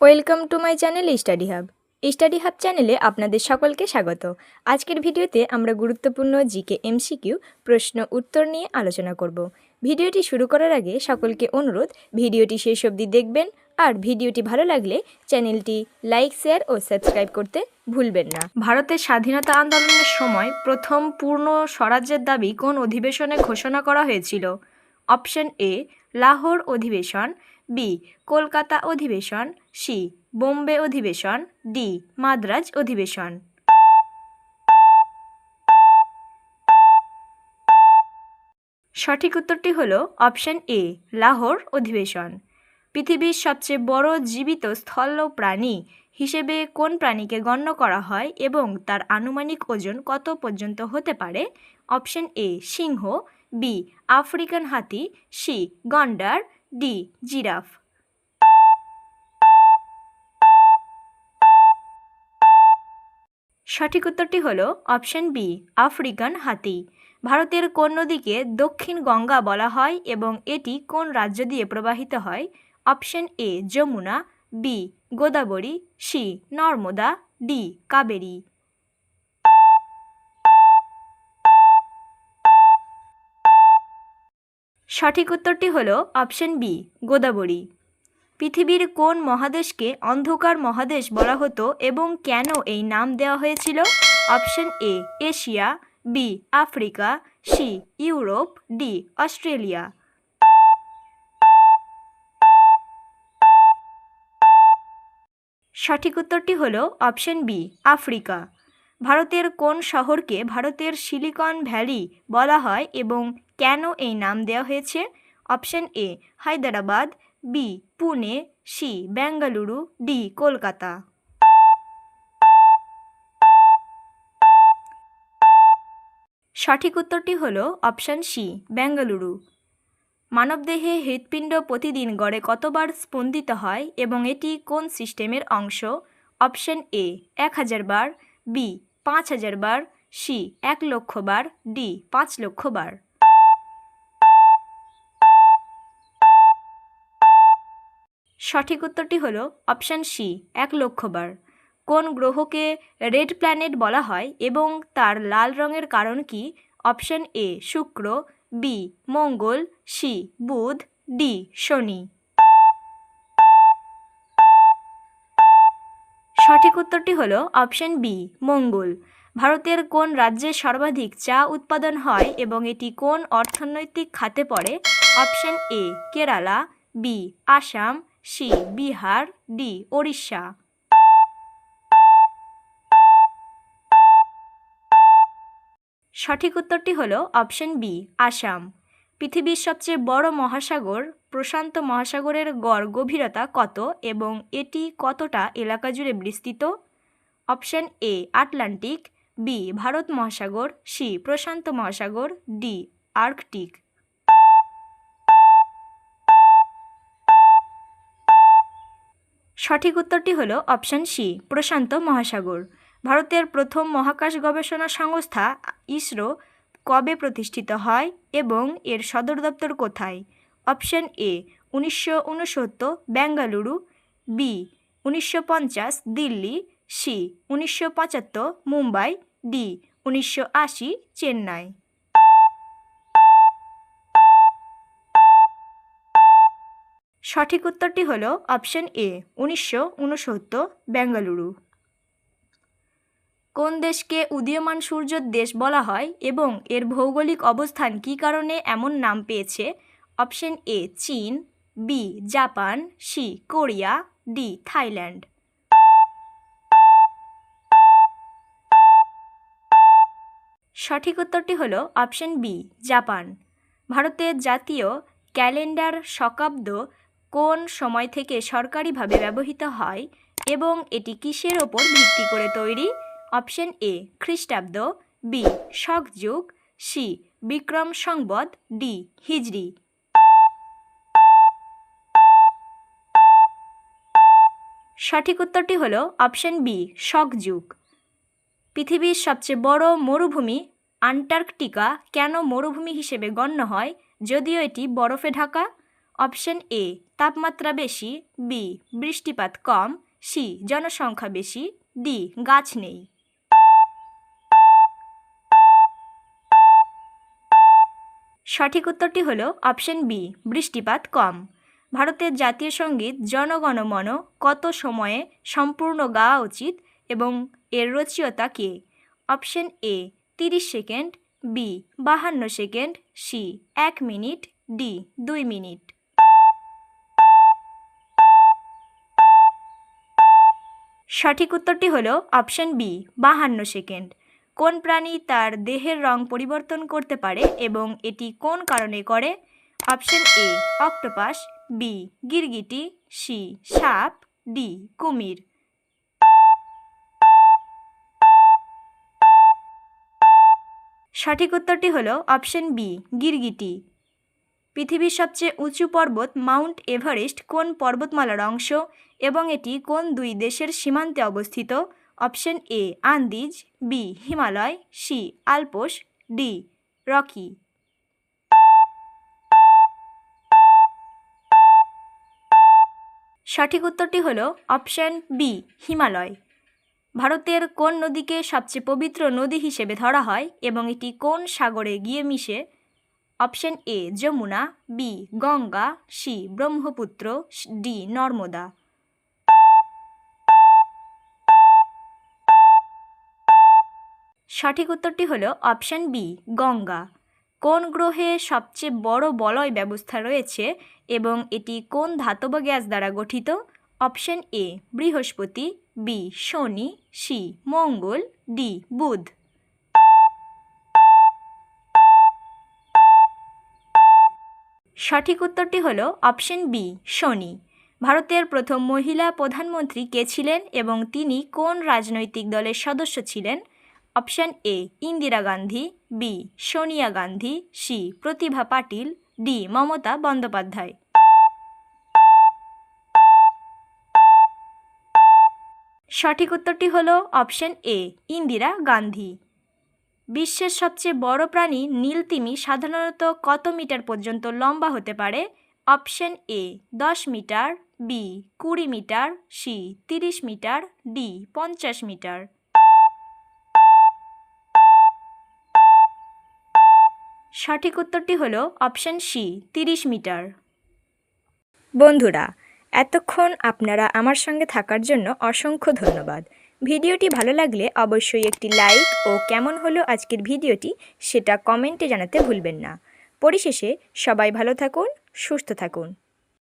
Welcome to my channel study hub. Study hub চ্যানেলে আপনাদের সকলকে স্বাগত। আজকের ভিডিওতে আমরা গুরুত্বপূর্ণ জিকে এমসিকিউ প্রশ্ন উত্তর নিয়ে আলোচনা করব। ভিডিওটি শুরু করার আগে সকলকে অনুরোধ, ভিডিওটি শেষ অবধি দেখবেন আর ভিডিওটি ভালো লাগলে চ্যানেলটি লাইক, শেয়ার ও সাবস্ক্রাইব করতে ভুলবেন না। ভারতের স্বাধীনতা আন্দোলনের সময় প্রথম পূর্ণ স্বরাজ্যের দাবি কোন অধিবেশনে ঘোষণা করা হয়েছিল? অপশন এ লাহোর অধিবেশন, বি কলকাতা অধিবেশন, সি বোম্বে অধিবেশন, ডি মাদ্রাজ অধিবেশন। সঠিক উত্তরটি হলো অপশন এ লাহোর অধিবেশন। পৃথিবীর সবচেয়ে বড় জীবিত স্থল প্রাণী হিসেবে কোন প্রাণীকে গণ্য করা হয় এবং তার আনুমানিক ওজন কত পর্যন্ত হতে পারে? অপশন এ সিংহ, বি আফ্রিকান হাতি, সি গন্ডার, ডি জিরাফ। সঠিক উত্তরটি হলো অপশন বি আফ্রিকান হাতি। ভারতের কোন নদীকে দক্ষিণ গঙ্গা বলা হয় এবং এটি কোন রাজ্য দিয়ে প্রবাহিত হয়? Option A Yamuna, B Godavari, C Narmada, D Kaveri. সঠিক উত্তরটি হলো অপশন বি গোদাবরী। পৃথিবীর কোন মহাদেশকে অন্ধকার মহাদেশ বলা হতো এবং কেন এই নাম দেওয়া হয়েছিল? Option A Asia, B Africa, C Europe, D Australia. সঠিক উত্তরটি হলো অপশন বি আফ্রিকা। ভারতের কোন শহরকে ভারতের সিলিকন ভ্যালি বলা হয় এবং কেন এই নাম দেওয়া হয়েছে? Option A Hyderabad, B Pune, C Bengaluru, D Kolkata. সঠিক উত্তরটি হলো অপশন সি বেঙ্গালুরু। মানবদেহে হৃৎপিণ্ড প্রতিদিন গড়ে কতবার স্পন্দিত হয় এবং এটি কোন সিস্টেমের অংশ? অপশন এ 1000 বার, বি 5000 বার, সি 1,00,000 বার, ডি 5,00,000 বার। সঠিক উত্তরটি হলো অপশন সি 1,00,000 বার। কোন গ্রহকে রেড প্ল্যানেট বলা হয় এবং তার লাল রঙের কারণ কি? অপশন এ শুক্র, বি মঙ্গল, সি বুধ, ডি শনি। সঠিক উত্তরটি হলো অপশন বি মঙ্গল। ভারতের কোন রাজ্যে সর্বাধিক চা উৎপাদন হয় এবং এটি কোন অর্থনৈতিক খাতে পড়ে? Option A Kerala, B Assam, C Bihar, D Odisha. সঠিক উত্তরটি হলো অপশন বি আসাম। পৃথিবীর সবচেয়ে বড় মহাসাগর প্রশান্ত মহাসাগরের গড় গভীরতা কত এবং এটি কতটা এলাকা জুড়ে বিস্তৃত? Option A Atlantic, B Bharat মহাসাগর, সি প্রশান্ত মহাসাগর, ডি আর্কটিক। সঠিক উত্তরটি হলো অপশন সি প্রশান্ত মহাসাগর। ভারতের প্রথম মহাকাশ গবেষণা সংস্থা ইসরো কবে প্রতিষ্ঠিত হয় এবং এর সদর দপ্তর কোথায়? Option A 1969 Bengaluru, B 1950 Delhi, C 1975 Mumbai, D 1980 Chennai. সঠিক উত্তরটি হলো অপশন এ 1969 বেঙ্গালুরু। কোন দেশকে উদীয়মান সূর্যের দেশ বলা হয় এবং এর ভৌগোলিক অবস্থান কী কারণে এমন নাম পেয়েছে? অপশন এ চীন, B Japan, C Korea, D Thailand. সঠিক উত্তরটি হলো অপশন বি জাপান। ভারতের জাতীয় ক্যালেন্ডার শকাব্দ কোন সময় থেকে সরকারিভাবে ব্যবহৃত হয় এবং এটি কিসের ওপর ভিত্তি করে তৈরি? অপশন এ খ্রিস্টাব্দ, বি শক যুগ, সি বিক্রম সংবৎ, ডি হিজরি। সঠিক উত্তরটি হলো অপশন বি শক যুগ। পৃথিবীর সবচেয়ে বড় মরুভূমি আন্টার্কটিকা কেন মরুভূমি হিসেবে গণ্য হয় যদিও এটি বরফে ঢাকা? অপশন এ তাপমাত্রা বেশি, বি বৃষ্টিপাত কম, সি জনসংখ্যা বেশি, ডি গাছ নেই। সঠিক উত্তরটি হলো অপশন বি বৃষ্টিপাত কম। ভারতের জাতীয় সঙ্গীত জনগণ মন কত সময়ে সম্পূর্ণ গাওয়া উচিত এবং এর রচয়িতা কে? Option A 30 second, B 52 second, C 1 minute, D 2 minute. সঠিক উত্তরটি হলো অপশন বি 52 সেকেন্ড। কোন প্রাণী তার দেহের রং পরিবর্তন করতে পারে এবং এটি কোন কারণে করে? অপশন এ অক্টোপাস, বি গিরগিটি, সি সাপ, ডি কুমির। সঠিক উত্তরটি হলো অপশন বি গিরগিটি। পৃথিবীর সবচেয়ে উঁচু পর্বত মাউন্ট এভারেস্ট কোন পর্বতমালার অংশ এবং এটি কোন দুই দেশের সীমান্তে অবস্থিত? Option A Andes, B Himalaya, C Alps, D Rocky. সঠিক উত্তরটি হলো অপশন বি হিমালয়। ভারতের কোন নদীকে সবচেয়ে পবিত্র নদী হিসেবে ধরা হয় এবং এটি কোন সাগরে গিয়ে মিশে? Option A Yamuna, B Ganga, C Brahmaputra, D Narmada. সঠিক উত্তরটি হলো অপশন বি গঙ্গা। কোন গ্রহে সবচেয়ে বড় বলয় ব্যবস্থা রয়েছে এবং এটি কোন ধাতব গ্যাস দ্বারা গঠিত? অপশন এ বৃহস্পতি, বি শনি, সি মঙ্গল, ডি বুধ। সঠিক উত্তরটি হলো অপশন বি শনি। ভারতের প্রথম মহিলা প্রধানমন্ত্রী কে ছিলেন এবং তিনি কোন রাজনৈতিক দলের সদস্য ছিলেন? Option A Indira Gandhi, B Sonia Gandhi, C Pratibha Patil, D Mamata Bandyopadhyay. সঠিক উত্তরটি হলো অপশন এ ইন্দিরা গান্ধী। বিশ্বের সবচেয়ে বড় প্রাণী নীলতিমি সাধারণত কত মিটার পর্যন্ত লম্বা হতে পারে? Option A 10 metre, B 20 metre, C 30 metre, D 50 metre. সঠিক উত্তরটি হলো অপশন সি 30 মিটার। বন্ধুরা, এতক্ষণ আপনারা আমার সঙ্গে থাকার জন্য অসংখ্য ধন্যবাদ। ভিডিওটি ভালো লাগলে অবশ্যই একটি লাইক ও কেমন হলো আজকের ভিডিওটি সেটা কমেন্টে জানাতে ভুলবেন না। পরিশেষে সবাই ভালো থাকুন, সুস্থ থাকুন।